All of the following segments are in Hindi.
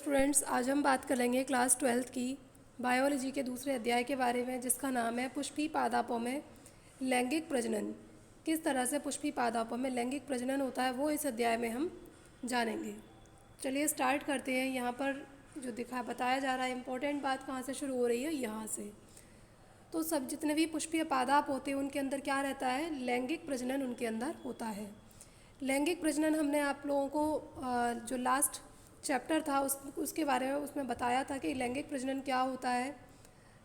स्टूडेंट्स, आज हम बात करेंगे क्लास 12th की बायोलॉजी के दूसरे अध्याय के बारे में, जिसका नाम है पुष्पी पादपों में लैंगिक प्रजनन। किस तरह से पुष्पी पादपों में लैंगिक प्रजनन होता है वो इस अध्याय में हम जानेंगे। चलिए स्टार्ट करते हैं। यहाँ पर जो बताया जा रहा है, इम्पोर्टेंट बात कहाँ से शुरू हो रही है, यहाँ से। तो सब जितने भी पुष्पीय पादप होते हैं उनके अंदर क्या रहता है, लैंगिक प्रजनन उनके अंदर होता है। लैंगिक प्रजनन हमने आप लोगों को जो लास्ट चैप्टर था उसके बारे में उसमें बताया था कि लैंगिक प्रजनन क्या होता है।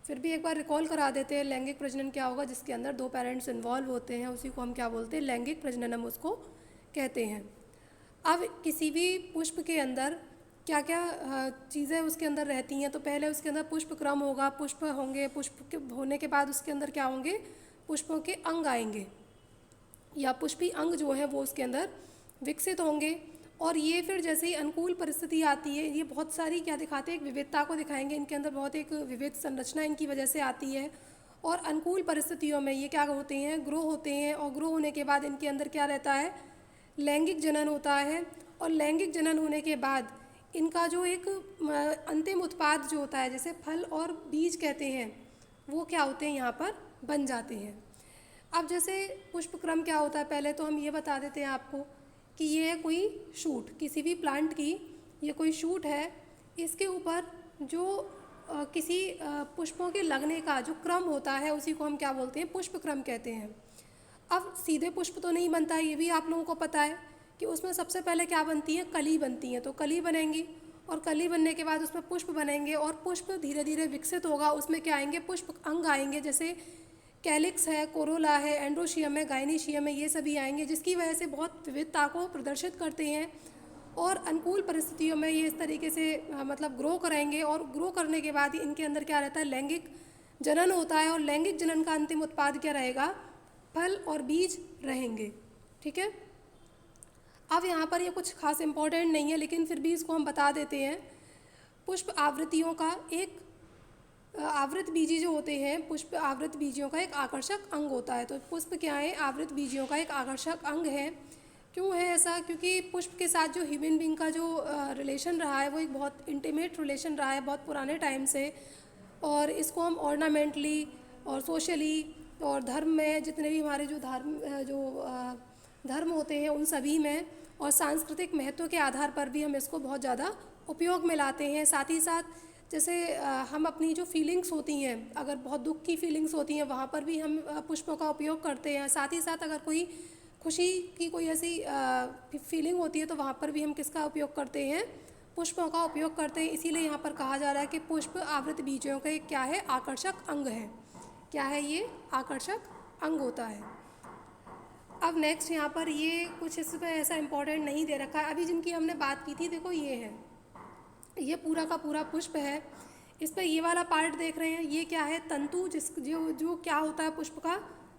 फिर भी एक बार रिकॉल करा देते हैं, लैंगिक प्रजनन क्या होगा, जिसके अंदर दो पेरेंट्स इन्वॉल्व होते हैं, उसी को हम क्या बोलते हैं, लैंगिक प्रजनन हम उसको कहते हैं। अब किसी भी पुष्प के अंदर क्या क्या चीज़ें उसके अंदर रहती हैं, तो पहले उसके अंदर पुष्प क्रम होगा, पुष्प होंगे, पुष्प के होने के बाद उसके अंदर क्या होंगे, पुष्पों के अंग आएंगे या पुष्पी अंग जो है वो उसके अंदर विकसित होंगे। और ये फिर जैसे ही अनुकूल परिस्थिति आती है, ये बहुत सारी क्या दिखाते हैं, एक विविधता को दिखाएंगे। इनके अंदर बहुत एक विविध संरचना इनकी वजह से आती है। और अनुकूल परिस्थितियों में ये क्या होते हैं, ग्रो होते हैं। और ग्रो होने के बाद इनके अंदर क्या रहता है, लैंगिक जनन होता है। और लैंगिक जनन होने के बाद इनका जो एक अंतिम उत्पाद जो होता है, जैसे फल और बीज कहते हैं, वो क्या होते हैं, यहाँ पर बन जाते हैं। अब जैसे पुष्प क्रम क्या होता है, पहले तो हम ये बता देते हैं आपको कि ये है कोई शूट, किसी भी प्लांट की ये कोई शूट है। इसके ऊपर जो किसी पुष्पों के लगने का जो क्रम होता है उसी को हम क्या बोलते हैं, पुष्प क्रम कहते हैं। अब सीधे पुष्प तो नहीं बनता है, ये भी आप लोगों को पता है कि उसमें सबसे पहले क्या बनती है, कली बनती है। तो कली बनेंगी और कली बनने के बाद उसमें पुष्प बनेंगे और पुष्प धीरे धीरे विकसित होगा। उसमें क्या आएंगे, पुष्प अंग आएंगे, जैसे कैलिक्स है, कोरोला है, एंड्रोशियम है, गाइनीशियम है, ये सभी आएंगे, जिसकी वजह से बहुत विविधता को प्रदर्शित करते हैं। और अनुकूल परिस्थितियों में ये इस तरीके से मतलब ग्रो करेंगे। और ग्रो करने के बाद इनके अंदर क्या रहता है, लैंगिक जनन होता है। और लैंगिक जनन का अंतिम उत्पाद क्या रहेगा, फल और बीज रहेंगे। ठीक है। अब यहाँ पर ये कुछ खास इम्पोर्टेंट नहीं है, लेकिन फिर भी इसको हम बता देते हैं। पुष्प आवृत्तियों का एक आवृत बीजी जो होते हैं, पुष्प आवृत बीजियों का एक आकर्षक अंग होता है। तो पुष्प क्या है, आवृत बीजियों का एक आकर्षक अंग है। क्यों है ऐसा, क्योंकि पुष्प के साथ जो ह्यूमन बींग का जो रिलेशन रहा है वो एक बहुत इंटीमेट रिलेशन रहा है बहुत पुराने टाइम से। और इसको हम ऑर्नामेंटली और सोशली और धर्म में, जितने भी हमारे जो धर्म होते हैं उन सभी में, और सांस्कृतिक महत्व के आधार पर भी हम इसको बहुत ज़्यादा उपयोग में लाते हैं। साथ ही साथ जैसे हम अपनी जो फीलिंग्स होती हैं, अगर बहुत दुख की फीलिंग्स होती हैं, वहाँ पर भी हम पुष्पों का उपयोग करते हैं। साथ ही साथ अगर कोई खुशी की कोई ऐसी फीलिंग होती है तो वहाँ पर भी हम किसका उपयोग करते हैं, पुष्पों का उपयोग करते हैं। इसीलिए यहाँ पर कहा जा रहा है कि पुष्प आवृत बीजों का एक क्या है, आकर्षक अंग है। क्या है ये, आकर्षक अंग होता है। अब नेक्स्ट यहाँ पर ये कुछ इसमें ऐसा इम्पोर्टेंट नहीं दे रखा है। अभी जिनकी हमने बात की थी, देखो ये है, ये पूरा का पूरा पुष्प है। इस पर ये वाला पार्ट देख रहे हैं, ये क्या है, तंतु, जो क्या होता है, पुष्प का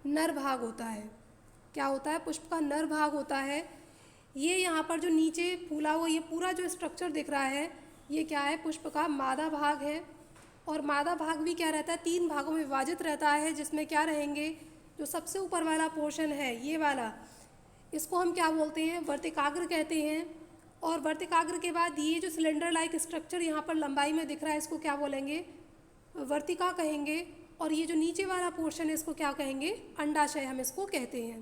नर भाग होता है। क्या होता है, पुष्प का नर भाग होता है। ये यहाँ पर जो नीचे फूला हुआ ये पूरा जो स्ट्रक्चर दिख रहा है, ये क्या है, पुष्प का मादा भाग है। और मादा भाग भी क्या रहता है, 3 भागों में विभाजित रहता है, जिसमें क्या रहेंगे, जो सबसे ऊपर वाला पोर्शन है ये वाला, इसको हम क्या बोलते हैं, वर्तिकाग्र कहते हैं। और वर्तिकाग्र के बाद ये जो सिलेंडर लाइक स्ट्रक्चर यहाँ पर लंबाई में दिख रहा है, इसको क्या बोलेंगे, वर्तिका कहेंगे। और ये जो नीचे वाला पोर्शन है इसको क्या कहेंगे, अंडाशय हम इसको कहते हैं।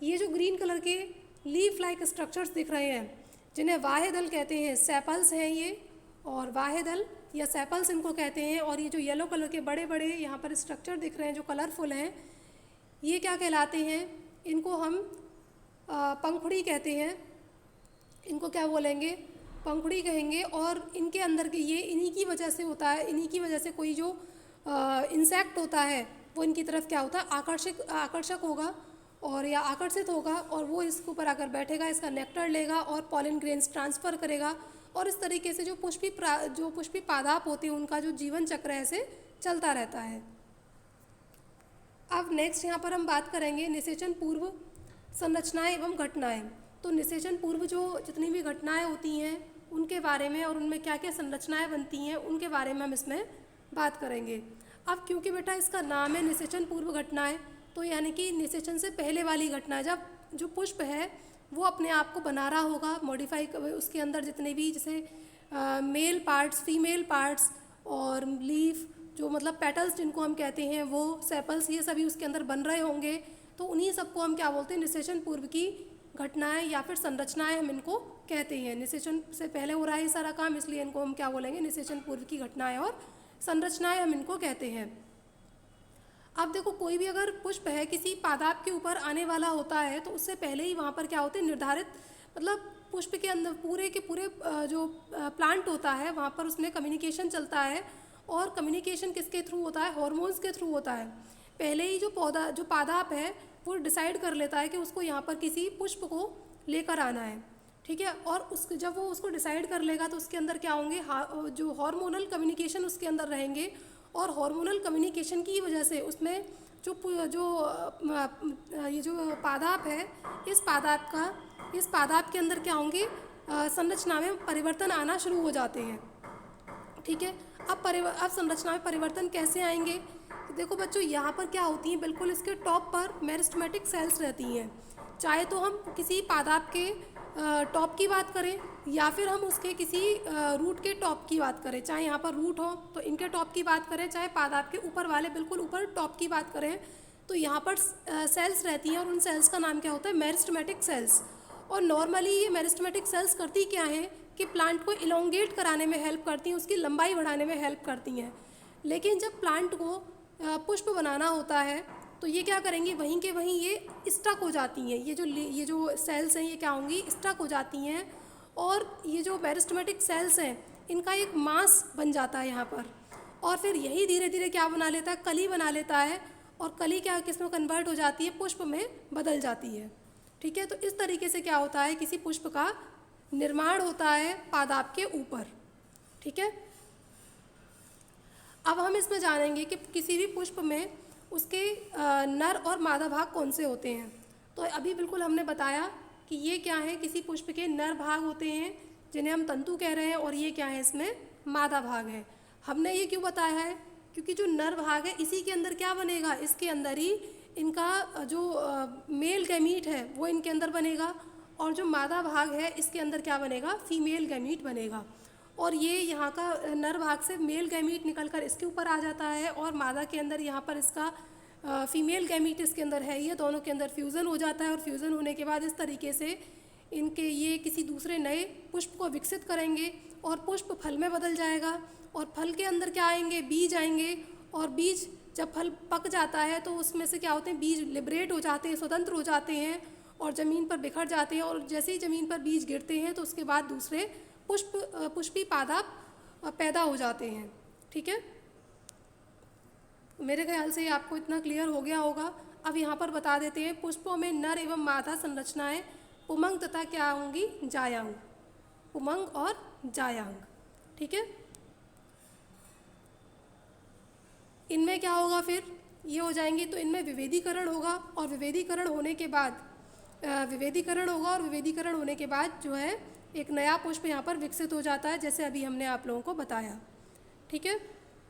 ये जो ग्रीन कलर के लीफ लाइक स्ट्रक्चर्स दिख रहे हैं, जिन्हें वाहेदल कहते हैं, सेपल्स हैं ये, और वाहेदल या सेपल्स इनको कहते हैं। और ये जो येलो कलर के बड़े बड़े यहाँ पर स्ट्रक्चर दिख रहे हैं जो कलरफुल हैं, ये क्या कहलाते हैं, इनको हम पंखुड़ी कहते हैं। इनको क्या बोलेंगे, पंखुड़ी कहेंगे। और इनके अंदर के ये इन्हीं की वजह से होता है, इन्हीं की वजह से कोई जो इंसेक्ट होता है वो इनकी तरफ क्या होता है, आकर्षक होगा और या आकर्षित होगा, और वो इसके ऊपर आकर बैठेगा, इसका नेक्टर लेगा और पॉलन ग्रेन्स ट्रांसफ़र करेगा। और इस तरीके से जो पुष्पी पादप होते हैं उनका जो जीवन चक्र ऐसे चलता रहता है। अब नेक्स्ट यहाँ पर हम बात करेंगे निषेचन पूर्व संरचनाएं एवं घटनाएं। तो निषेचन पूर्व जो जितनी भी घटनाएं होती हैं उनके बारे में, और उनमें क्या क्या संरचनाएं बनती हैं उनके बारे में हम इसमें बात करेंगे। अब क्योंकि बेटा इसका नाम है निषेचन पूर्व घटनाएं, तो यानी कि निषेचन से पहले वाली घटना, जब जो पुष्प है वो अपने आप को बना रहा होगा, मॉडिफाई, उसके अंदर जितने भी जैसे मेल पार्ट्स, फीमेल पार्ट्स और लीफ जो मतलब पेटल्स जिनको हम कहते हैं वो, सेपल्स, ये सभी उसके अंदर बन रहे होंगे। तो उन्हीं सबको हम क्या बोलते हैं, निषेचन पूर्व की घटनाएं या फिर संरचनाएं हम इनको कहते हैं। निषेचन से पहले हो रहा है ये सारा काम, इसलिए इनको हम क्या बोलेंगे, निषेचन पूर्व की घटनाएं और संरचनाएं हम इनको कहते हैं। अब देखो, कोई भी अगर पुष्प है किसी पादाप के ऊपर आने वाला होता है तो उससे पहले ही वहाँ पर क्या होते हैं, निर्धारित मतलब पुष्प के अंदर पूरे के पूरे जो प्लांट होता है वहाँ पर उसमें कम्युनिकेशन चलता है। और कम्युनिकेशन किसके थ्रू होता है, हार्मोन्स के थ्रू होता है। पहले ही जो पादाप है वो डिसाइड कर लेता है कि उसको यहाँ पर किसी पुष्प को लेकर आना है, ठीक है। और जब वो उसको डिसाइड कर लेगा तो उसके अंदर क्या होंगे, जो हार्मोनल कम्युनिकेशन उसके अंदर रहेंगे। और हार्मोनल कम्युनिकेशन की वजह से उसमें ये जो पादाप है, इस पादाप के अंदर क्या होंगे, संरचना में परिवर्तन आना शुरू हो जाते हैं, ठीक है। अब संरचना में परिवर्तन कैसे आएंगे, देखो बच्चों, यहाँ पर क्या होती हैं, बिल्कुल इसके टॉप पर मेरिस्टेमेटिक सेल्स रहती हैं। चाहे तो हम किसी पादाप के टॉप की बात करें या फिर हम उसके किसी रूट के टॉप की बात करें, चाहे यहाँ पर रूट हो तो इनके टॉप की बात करें, चाहे पादाप के ऊपर वाले बिल्कुल ऊपर टॉप की बात करें, तो यहाँ पर सेल्स रहती हैं और उन सेल्स का नाम क्या होता है, मेरिस्टेमेटिक सेल्स। और नॉर्मली ये मेरिस्टेमेटिक सेल्स करती क्या हैं कि प्लांट को इलोंगेट कराने में हेल्प करती हैं, उसकी लंबाई बढ़ाने में हेल्प करती हैं। लेकिन जब प्लांट को पुष्प बनाना होता है तो ये क्या करेंगी, वहीं के वहीं ये स्टक हो जाती हैं। ये जो सेल्स हैं ये क्या होंगी, स्टक हो जाती हैं। और ये जो मेरिस्टेमेटिक सेल्स हैं इनका एक मास बन जाता है यहाँ पर। और फिर यही धीरे धीरे क्या बना लेता है, कली बना लेता है। और कली क्या किस में कन्वर्ट हो जाती है, पुष्प में बदल जाती है, ठीक है। तो इस तरीके से क्या होता है, किसी पुष्प का निर्माण होता है पादाप के ऊपर, ठीक है। अब हम इसमें जानेंगे कि किसी भी पुष्प में उसके नर और मादा भाग कौन से होते हैं। तो अभी बिल्कुल हमने बताया कि ये क्या है, किसी पुष्प के नर भाग होते हैं जिन्हें हम तंतु कह रहे हैं, और ये क्या है, इसमें मादा भाग है। हमने ये क्यों बताया है, क्योंकि जो नर भाग है इसी के अंदर क्या बनेगा, इसके अंदर ही इनका जो मेल गैमीट है वो इनके अंदर बनेगा। और जो मादा भाग है इसके अंदर क्या बनेगा, फीमेल गैमीट बनेगा। और ये यहाँ का नर भाग से मेल गैमीट निकलकर इसके ऊपर आ जाता है, और मादा के अंदर यहाँ पर इसका फीमेल गैमीट इसके अंदर है, ये दोनों के अंदर फ्यूज़न हो जाता है। और फ्यूज़न होने के बाद इस तरीके से ये किसी दूसरे नए पुष्प को विकसित करेंगे और पुष्प फल में बदल जाएगा। और फल के अंदर क्या आएंगे, बीज आएंगे। और बीज जब फल पक जाता है तो उसमें से क्या होते हैं, बीज लिबरेट हो जाते हैं, स्वतंत्र हो जाते हैं और ज़मीन पर बिखर जाते हैं। और जैसे ही ज़मीन पर बीज गिरते हैं तो उसके बाद दूसरे पुष्पी पादाप पैदा हो जाते हैं, ठीक है। मेरे ख्याल से आपको इतना क्लियर हो गया होगा। अब यहाँ पर बता देते हैं, पुष्पों में नर एवं मादा संरचनाएं पुमंग तथा क्या होंगी, जायांग, पुमंग और जायांग, ठीक है। इनमें क्या होगा, फिर ये हो जाएंगी तो इनमें विभेदीकरण होगा। और विभेदीकरण होने के बाद जो है एक नया पुष्प यहाँ पर विकसित हो जाता है, जैसे अभी हमने आप लोगों को बताया, ठीक है।